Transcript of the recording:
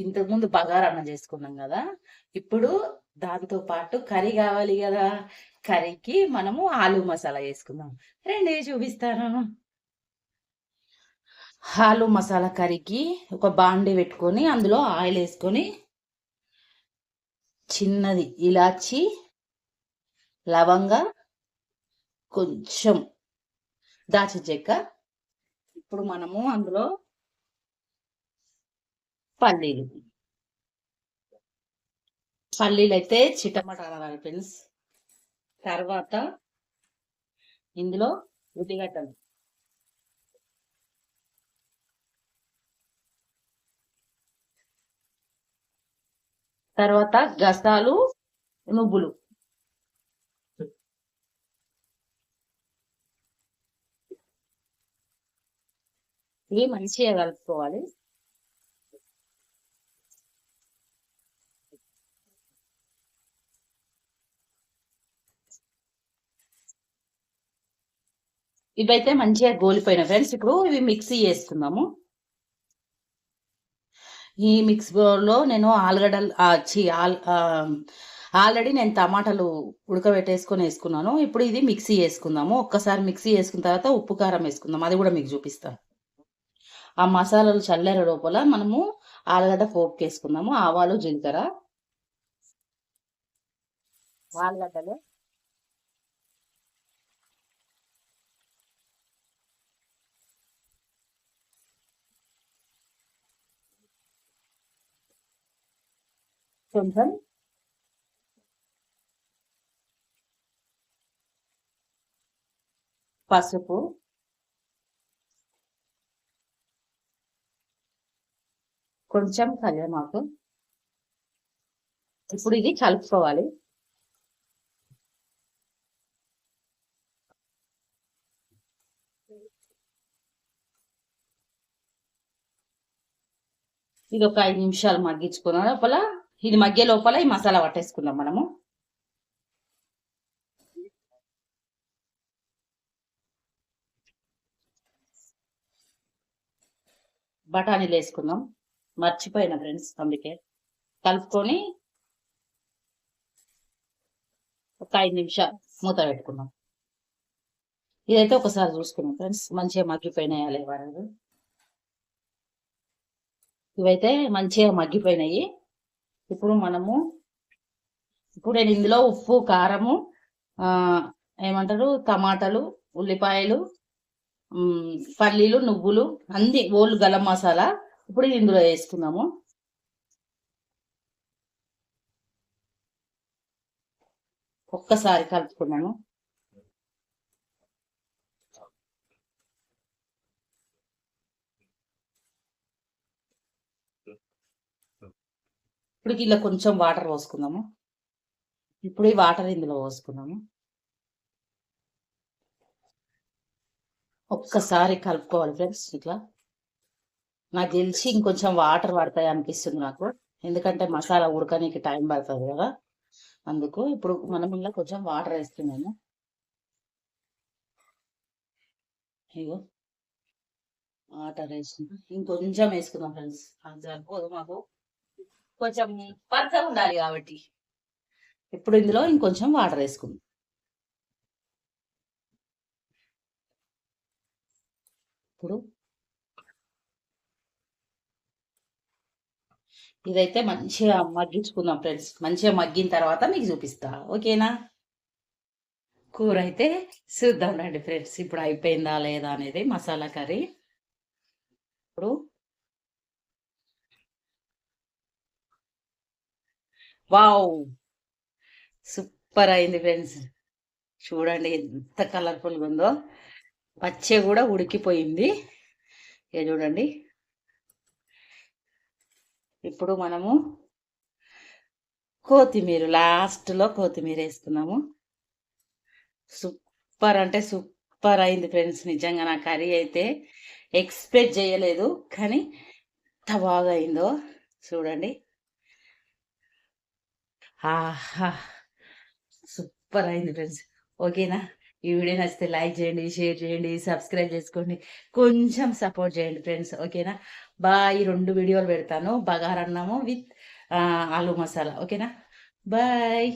ఇంతకుముందు బగారన్నం చేసుకున్నాం కదా. ఇప్పుడు దాంతో పాటు కర్రీ కావాలి కదా. కర్రీకి మనము ఆలు మసాలా చేసుకుందాం. రండి చూపిస్తాను. ఆలు మసాలా కర్రీకి ఒక బాండి పెట్టుకొని అందులో ఆయిల్ వేసుకొని చిన్నది ఇలాచి, లవంగ, కొంచెం దాచిన చెక్క. ఇప్పుడు మనము అందులో పల్లీలు అయితే చిటమట అనాలి ఫ్రెండ్స్. తర్వాత ఇందులో ఉల్లిగడ్డలు, తర్వాత గసాలు, నువ్వులు. ఇవి మంచిగా కలుపుకోవాలి. ఇవైతే మంచిగా గోలిపోయిన ఫ్రెండ్స్. ఇప్పుడు ఇవి మిక్సీ చేసుకుందాము. ఈ మిక్స్ బౌల్లో నేను ఆలుగడ్డలు ఆల్రెడీ నేను టమాటాలు ఉడకబెట్టేసుకొని వేసుకున్నాను. ఇప్పుడు ఇది మిక్సీ వేసుకుందాము. ఒక్కసారి మిక్సీ వేసుకున్న తర్వాత ఉప్పు కారం వేసుకుందాం. అది కూడా మీకు చూపిస్తాను. ఆ మసాలాలు చల్లారే లోపల మనము ఆలుగడ్డ పోపుకి వేసుకుందాము. ఆవాలు, జీలకర్ర, ఆలుగడ్డలు, కొంచెం పసుపు, కొంచెం కరివేపాకు. ఇప్పుడు ఇది కలుపుకోవాలి. ఇది ఒక 5 నిమిషాలు మగ్గించుకున్న లోపల, ఇది మగ్గే లోపల ఈ మసాలా పట్టేసుకుందాం మనము. బఠానీలు వేసుకుందాం. మర్చిపోయిన ఫ్రెండ్స్, అందుకే కలుపుకొని ఒక 5 నిమిషాలు మూత పెట్టుకుందాం. ఇదైతే ఒకసారి చూసుకున్నాం ఫ్రెండ్స్, మంచిగా మగ్గిపోయినాయా లేవా అనేది. ఇవైతే మంచిగా మగ్గిపోయినాయి. ఇప్పుడు నేను ఇందులో ఉప్పు, కారము, ఏమంటారు, టమాటాలు, ఉల్లిపాయలు, పల్లీలు, నువ్వులు, అన్ని ఓళ్ళు గరం మసాలా ఇప్పుడు ఇందులో వేసుకుందాము. ఒక్కసారి కలుపుకున్నాను. ఇప్పుడు ఇలా కొంచెం వాటర్ పోసుకుందాము. ఇప్పుడు ఈ వాటర్ ఇందులో పోసుకున్నాము. ఒక్కసారి కలుపుకోవాలి ఫ్రెండ్స్. ఇట్లా నాకు తెలిసి ఇంకొంచెం వాటర్ పడతాయి అనిపిస్తుంది నాకు, ఎందుకంటే మసాలా ఉడకడానికి టైం పడుతుంది కదా. అందుకు ఇప్పుడు మనం ఇలా కొంచెం వాటర్ వేస్తున్నాము. ఇగో వాటర్ వేసుకుందాం. ఇంకొంచెం వేసుకుందాం ఫ్రెండ్స్, అది సరిపోదు మాకు, కొంచెం పచ్చగా ఉండాలి కాబట్టి. ఇప్పుడు ఇందులో ఇంకొంచెం వాటర్ వేసుకుందాం. ఇప్పుడు ఇదైతే మంచిగా మగ్గించుకుందాం ఫ్రెండ్స్. మంచిగా మగ్గిన తర్వాత మీకు చూపిస్తా, ఓకేనా. కూర అయితే చూద్దాం రండి ఫ్రెండ్స్, ఇప్పుడు అయిపోయిందా లేదా అనేది మసాలా కర్రీ. ఇప్పుడు వావ్, సూపర్ అయింది ఫ్రెండ్స్. చూడండి ఎంత కలర్ఫుల్గా ఉందో. పచ్చే కూడా ఉడికిపోయింది. ఇక చూడండి. ఇప్పుడు మనము కొత్తిమీర, లాస్ట్లో కొత్తిమీర వేసుకున్నాము. సూపర్ అంటే సూపర్ అయింది ఫ్రెండ్స్. నిజంగా నా కర్రీ అయితే ఎక్స్పెక్ట్ చేయలేదు, కానీ ఎంత బాగా అయిందో చూడండి. ఆహా, సూపర్ అయింది ఫ్రెండ్స్. ఓకేనా. ఈ వీడియో నచ్చితే లైక్ చేయండి, షేర్ చేయండి, సబ్స్క్రైబ్ చేసుకోండి. కొంచెం సపోర్ట్ చేయండి ఫ్రెండ్స్. ఓకేనా? బాయ్. 2 వీడియోలు పెడతాను. బగారన్నము విత్ ఆలు మసాలా. ఓకేనా? బాయ్.